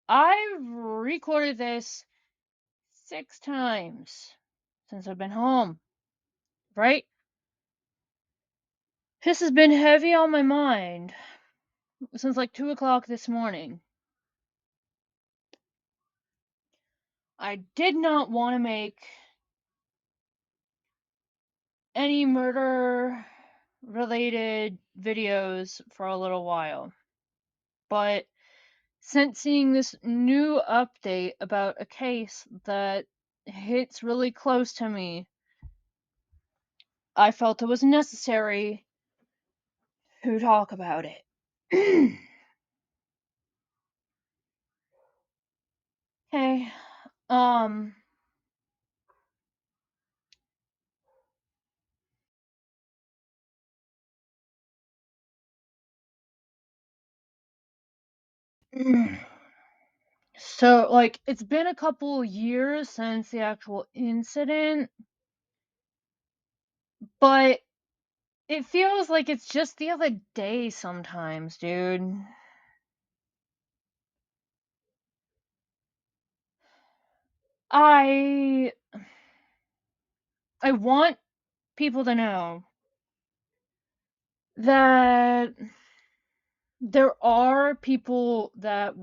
I've recorded this 6 times since I've been home, right? This has been heavy on my mind since like 2 o'clock this morning. I did not want to make any murder related videos for a little while, but since seeing this new update about a case that hits really close to me, I felt it was necessary to talk about it. Okay, um, so like it's been a couple years since the actual incident, but it feels like it's just the other day sometimes, dude. I I want people to know that there are people that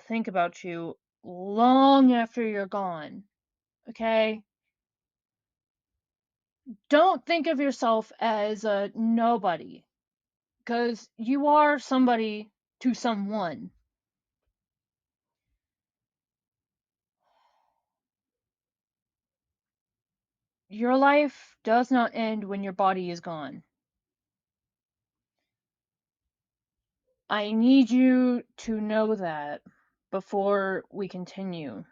think about you long after you're gone, okay? Don't think of yourself as a nobody, because you are somebody to someone. Your life does not end when your body is gone. I need you to know that before we continue.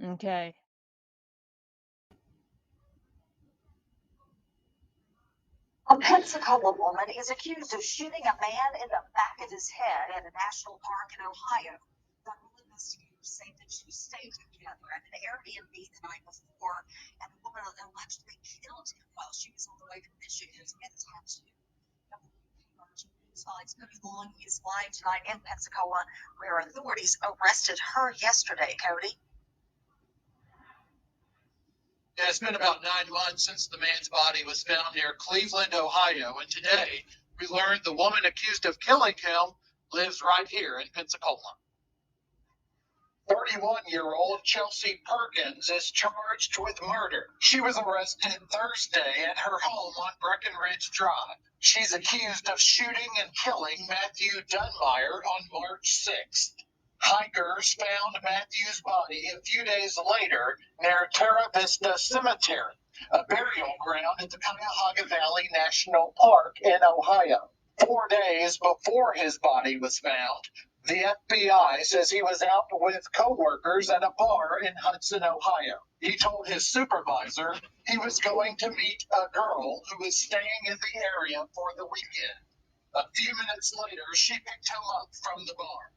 Okay. A Pensacola woman is accused of shooting a man in the back of his head at a national park in Ohio. Federal investigators say that she stayed together at an Airbnb the night before, and the woman allegedly killed him while she was on the way to Michigan to get his tattoo. WKRG News 5's Cody Long is live tonight in Pensacola, where authorities arrested her yesterday. Cody. Yeah, it's been about 9 months since the man's body was found near Cleveland, Ohio, and today we learned the woman accused of killing him lives right here in Pensacola. 31-year-old Chelsea Perkins is charged with murder. She was arrested Thursday at her home on Breckenridge Drive. She's accused of shooting and killing Matthew Dunmire on March 6th. Hikers found Matthew's body a few days later near Terra Vista Cemetery, a burial ground at the Cuyahoga Valley National Park in Ohio. 4 days before his body was found, the FBI says he was out with coworkers at a bar in Hudson, Ohio. He told his supervisor he was going to meet a girl who was staying in the area for the weekend. A few minutes later, she picked him up from the bar.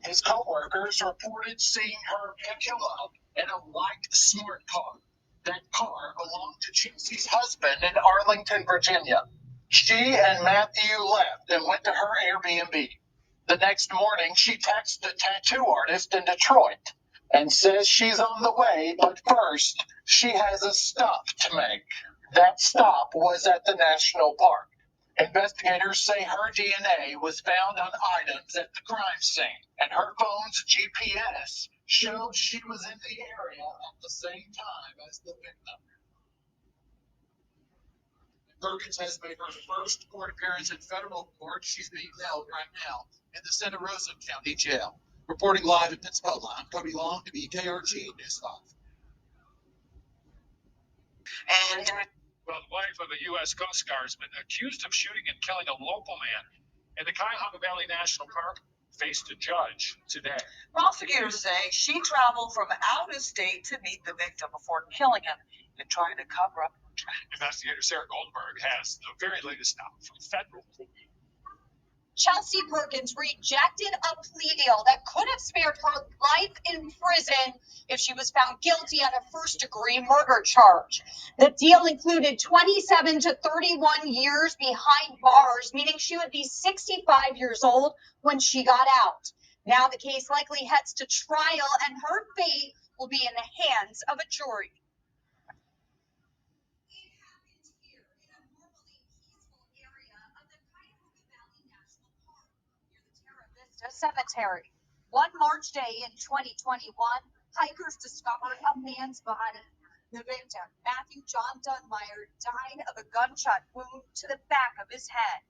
His coworkers reported seeing her pick him up in a white smart car. That car belonged to Chelsea's husband in Arlington, Virginia. She and Matthew left and went to her Airbnb. The next morning, she texts a tattoo artist in Detroit and says she's on the way, but first, she has a stop to make. That stop was at the national park. Investigators say her DNA was found on items at the crime scene, and her phone's GPS showed she was in the area at the same time as the victim. Perkins has made her first court appearance in federal court. She's being held right now in the Santa Rosa County Jail. Reporting live in Pensacola, I'm Cody Long, WKRG News 5. And Well, the wife of a U.S. Coast Guardsman accused of shooting and killing a local man in the Cuyahoga Valley National Park faced a judge today. prosecutors say she traveled from out of state to meet the victim before killing him and trying to cover up her tracks. Investigator Sarah Goldberg has the very latest now from federal court. Chelsea Perkins rejected a plea deal that could have spared her life in prison if she was found guilty on a first-degree murder charge. The deal included 27 to 31 years behind bars, meaning she would be 65 years old when she got out. Now the case likely heads to trial, and her fate will be in the hands of a jury. It happened here in a normally peaceful area of the Cuyahoga Valley National Park near the Terra Vista Cemetery. One March day in 2021, hikers discovered a man's body. The victim, Matthew John Dunmire, died of a gunshot wound to the back of his head.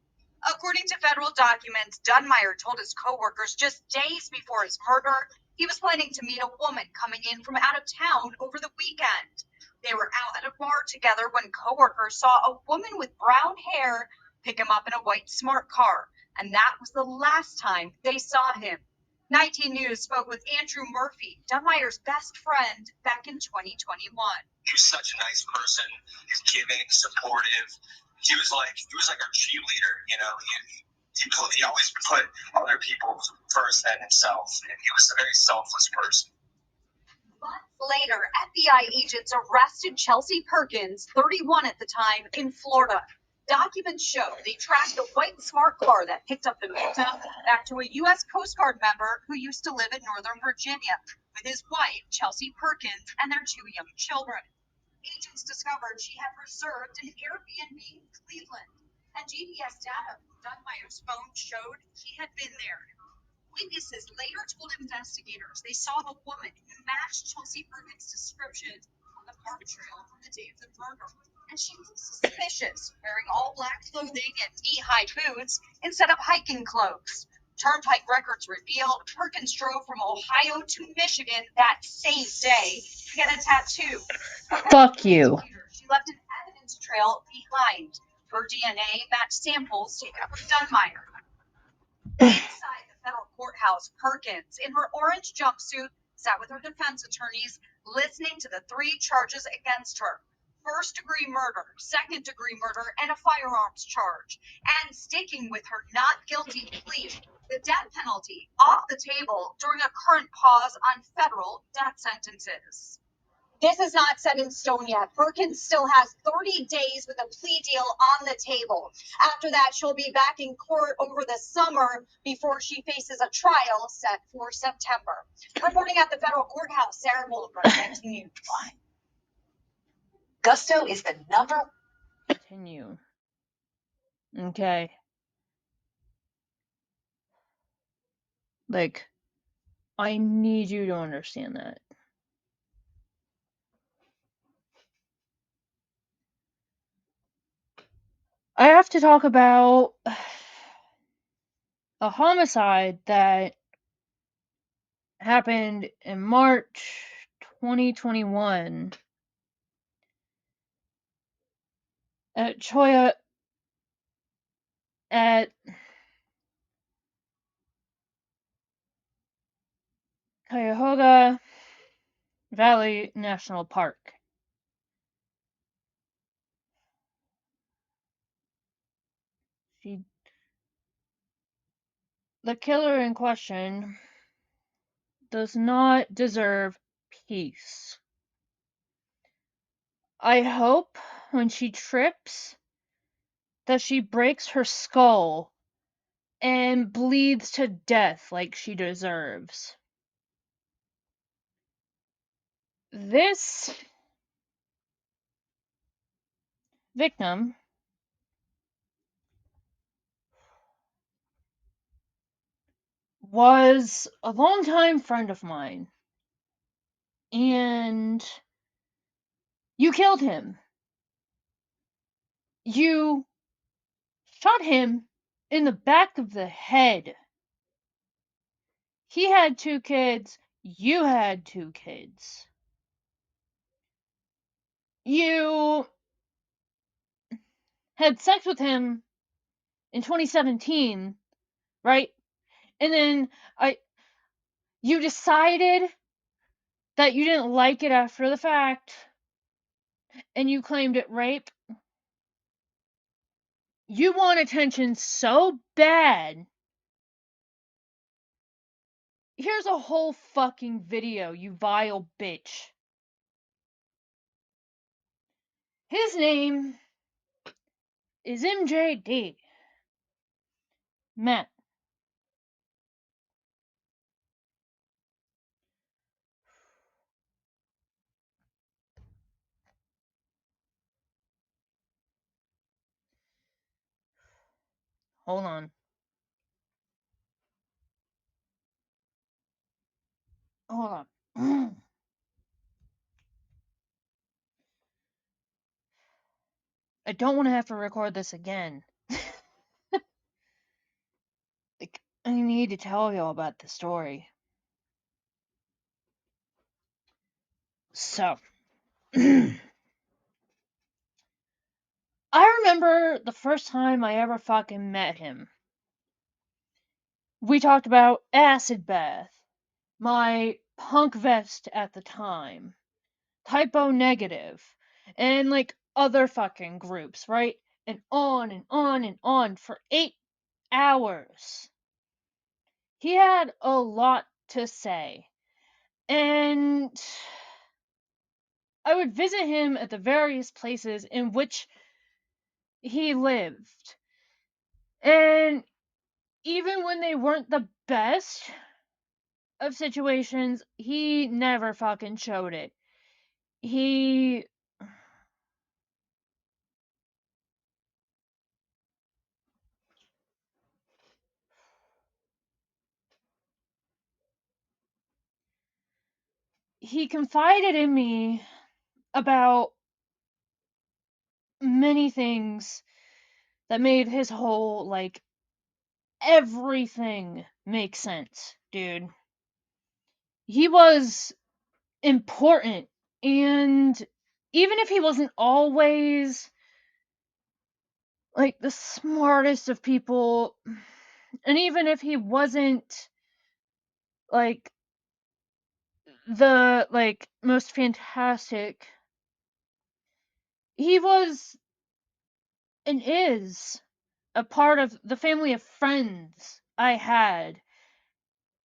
According to federal documents, Dunmire told his coworkers just days before his murder he was planning to meet a woman coming in from out of town over the weekend. They were out at a bar together when coworkers saw a woman with brown hair pick him up in a white smart car, and that was the last time they saw him. 19 News spoke with Andrew Murphy, Dunmire's best friend, back in 2021. He was such a nice person. He's giving, supportive. He was like our cheerleader, you know. He always put other people first than himself, and he was a very selfless person. Months later, FBI agents arrested Chelsea Perkins, 31 at the time, in Florida. Documents show they tracked the white smart car that picked up the victim back to a U.S. Coast Guard member who used to live in Northern Virginia with his wife, Chelsea Perkins, and their 2 young children. Agents discovered she had reserved an Airbnb in Cleveland, and GPS data from Dunmire's phone showed he had been there. Witnesses later told investigators they saw the woman who matched Chelsea Perkins' description on the park trail from the day of the murder, and she looked suspicious, wearing all black clothing and knee-high boots instead of hiking clothes. Turnpike records revealed Perkins drove from Ohio to Michigan that same day to get a tattoo. Fuck you. She left an evidence trail behind. Her DNA matched samples taken from Dunmire. Inside the federal courthouse, Perkins, in her orange jumpsuit, sat with her defense attorneys, listening to the 3 charges against her: first-degree murder, second-degree murder, and a firearms charge. And sticking with her not guilty plea, the death penalty off the table during a current pause on federal death sentences. This is not set in stone yet. Perkins still has 30 days with a plea deal on the table. After that, she'll be back in court over the summer before she faces a trial set for September. Reporting at the federal courthouse, Sarah Goldberg, 19 News. Gusto is the number. Continue. Okay. Like, I need you to understand that. I have to talk about a homicide that happened in March 2021 at Cuyahoga Valley National Park. The killer in question does not deserve peace. I hope when she trips that she breaks her skull and bleeds to death like she deserves. This victim was a longtime friend of mine, and you killed him. You shot him in the back of the head. He had 2 kids. You had 2 kids. You had sex with him in 2017, right? And then you decided that you didn't like it after the fact, and you claimed it rape. You want attention so bad. Here's a whole fucking video, you vile bitch. His name is MJD. Matt. Hold on. Hold on. I don't want to have to record this again. Like, I need to tell y'all about the story. So, I remember the first time I ever fucking met him. We talked about acid bath, my punk vest at the time, typo negative, and like other fucking groups, right? And on and on and on for 8 hours. He had a lot to say. And I would visit him at the various places in which he lived. And even when they weren't the best of situations, he never fucking showed it. He he confided in me about many things that made his whole, like, everything make sense, dude. He was important, and even if he wasn't always like the smartest of people, and even if he wasn't like the like most fantastic, he was and is a part of the family of friends I had,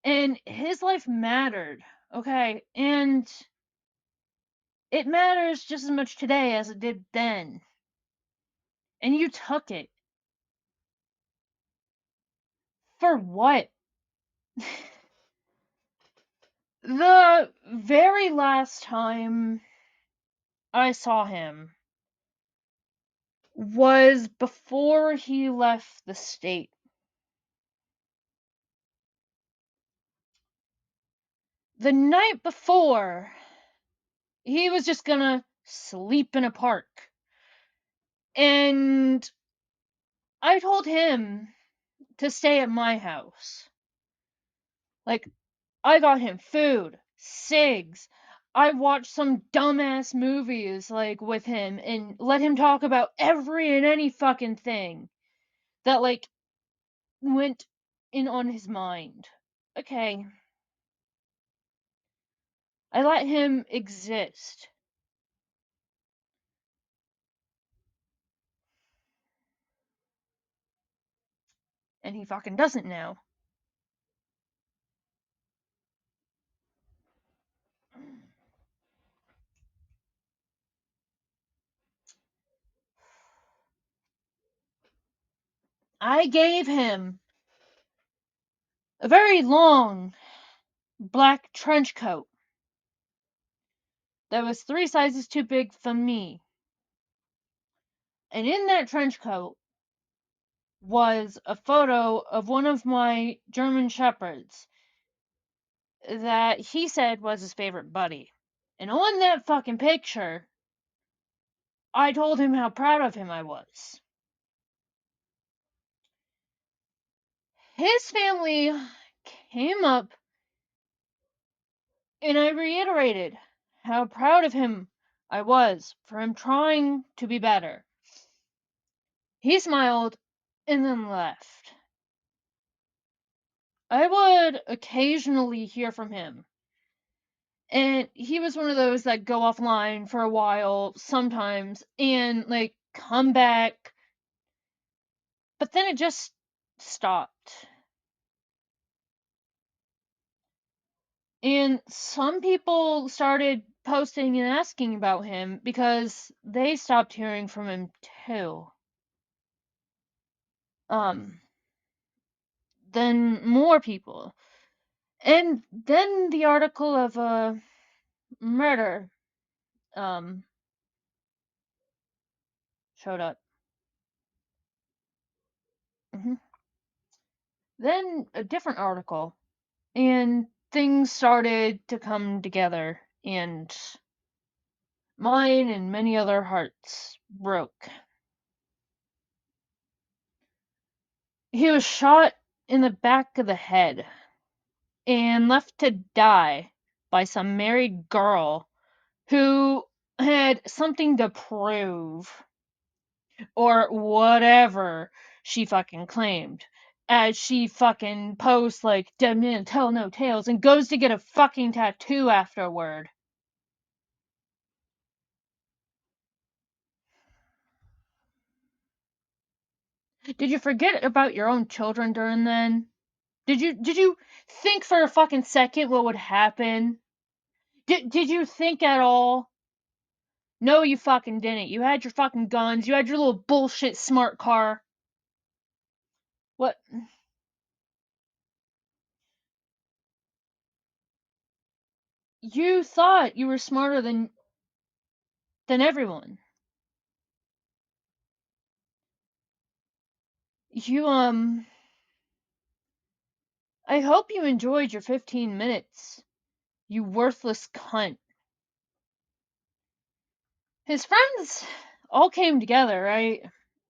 and his life mattered, okay? And it matters just as much today as it did then. And you took it. For what? The very last time I saw him was before he left the state. The night before, he was just gonna sleep in a park. And I told him to stay at my house. Like, I got him food, cigs. I watched some dumbass movies, like, with him and let him talk about every and any fucking thing that, like, went in on his mind. Okay. I let him exist. And he fucking doesn't now. I gave him a very long black trench coat that was 3 sizes too big for me. And in that trench coat was a photo of one of my German shepherds that he said was his favorite buddy. And on that fucking picture, I told him how proud of him I was. His family came up, and I reiterated how proud of him I was for him trying to be better. He smiled and then left. I would occasionally hear from him, and he was one of those that go offline for a while sometimes and like come back, but then it just stopped. And some people started posting and asking about him because they stopped hearing from him too. Um, then more people. And then the article of a murder um showed up. Then a different article, and things started to come together, and mine and many other hearts broke. He was shot in the back of the head and left to die by some married girl who had something to prove, or whatever she fucking claimed. As she fucking posts like "dead man tell no tales" and goes to get a fucking tattoo afterward. Did you forget about your own children during then? Did you think for a fucking second what would happen? Did you think at all? No, you fucking didn't. You had your fucking guns. You had your little bullshit smart car. What? You thought you were smarter than everyone. You I hope you enjoyed your 15 minutes. You worthless cunt. His friends all came together, right?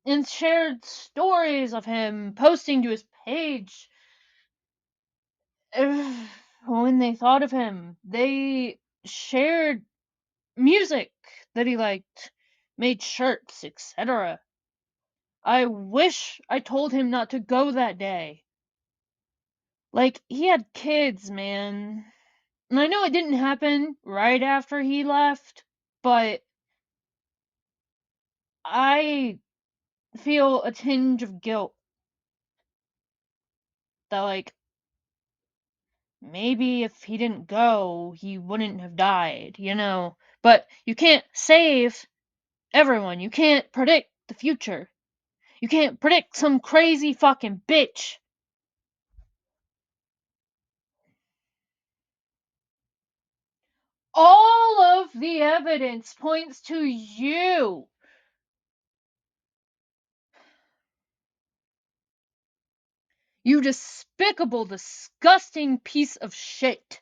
And shared stories of him posting to his page. When they thought of him, they shared music that he liked, made shirts, etc. I wish I told him not to go that day. Like, he had kids, man. And I know it didn't happen right after he left, but I feel a tinge of guilt that, like, maybe if he didn't go, he wouldn't have died, you know? But you can't save everyone. You can't predict the future. You can't predict some crazy fucking bitch. All of the evidence points to you. You despicable, disgusting piece of shit.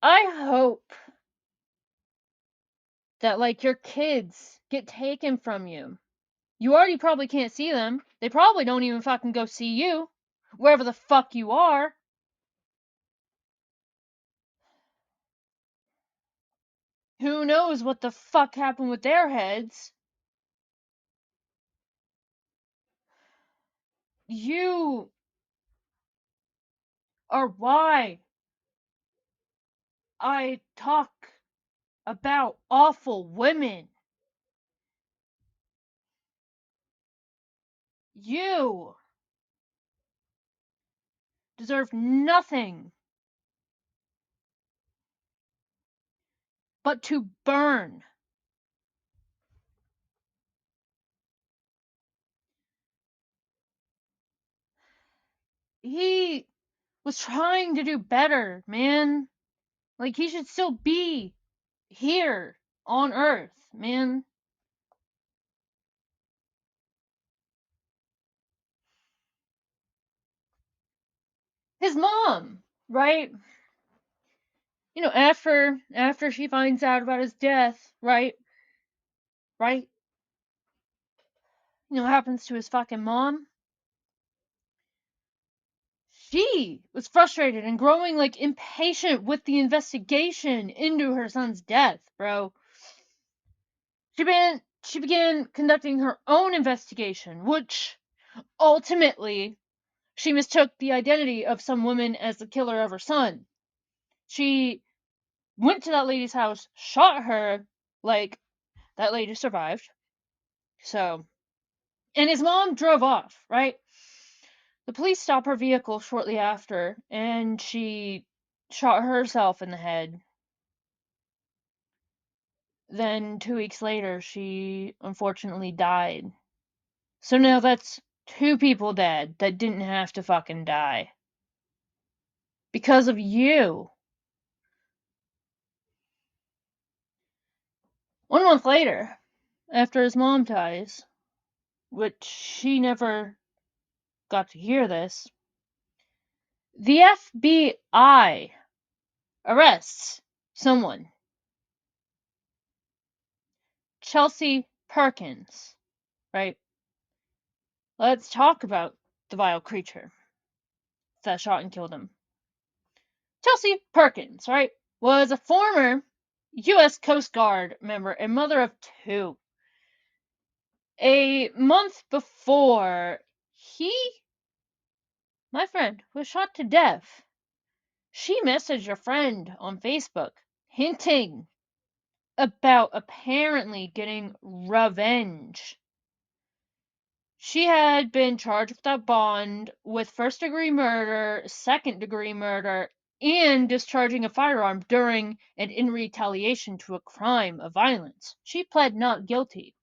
I hope that, like, your kids get taken from you. You already probably can't see them. They probably don't even fucking go see you, wherever the fuck you are. Who knows what the fuck happened with their heads? You are why I talk about awful women. You deserve nothing but to burn. He was trying to do better, man. Like, he should still be here on Earth, man. His mom, right? You know, after she finds out about his death, right? Right? You know what happens to his fucking mom? She was frustrated and growing, like, impatient with the investigation into her son's death, bro. She began conducting her own investigation, which ultimately she mistook the identity of some woman as the killer of her son. She went to that lady's house, shot her, like, that lady survived. So, and his mom drove off, right? The police stop her vehicle shortly after, and she shot herself in the head. Then 2 weeks later, she unfortunately died. So now that's 2 people dead that didn't have to fucking die. Because of you. 1 month later, after his mom dies, which she never got to hear this, the FBI arrests someone, Chelsea Perkins, right? Let's talk about the vile creature that shot and killed him. Chelsea Perkins, right, was a former U.S. Coast Guard member and mother of 2. A month before my friend, was shot to death, she messaged a friend on Facebook hinting about apparently getting revenge. She had been charged without bond with first-degree murder, second-degree murder, and discharging a firearm during and in retaliation to a crime of violence. She pled not guilty.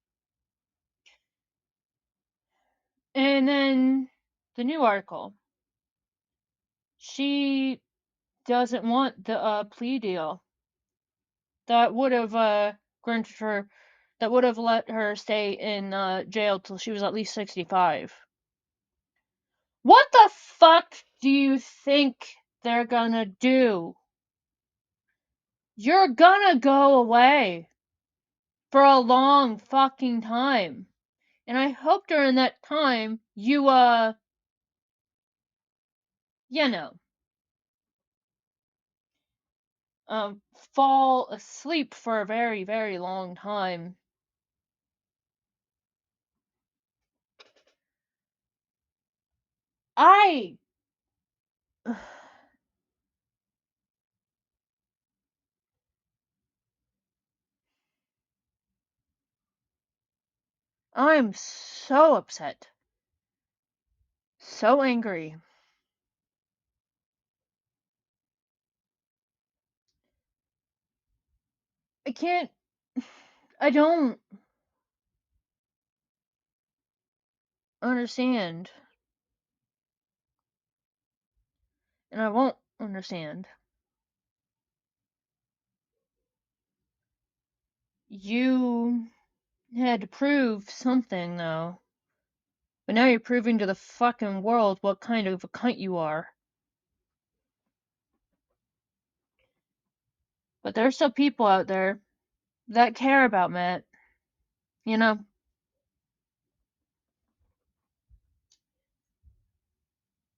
And then the new article. She doesn't want the plea deal that would have granted her, that would have let her stay in jail till she was at least 65. What the fuck do you think they're gonna do? You're gonna go away for a long fucking time. And I hope during that time you, you know, fall asleep for a very, very long time. I I'm so upset. So angry. I can't. I don't understand. And I won't understand. You had to prove something, though. But now you're proving to the fucking world what kind of a cunt you are. But there's still people out there that care about Matt. You know?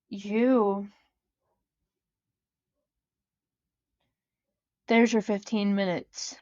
You. There's your 15 minutes.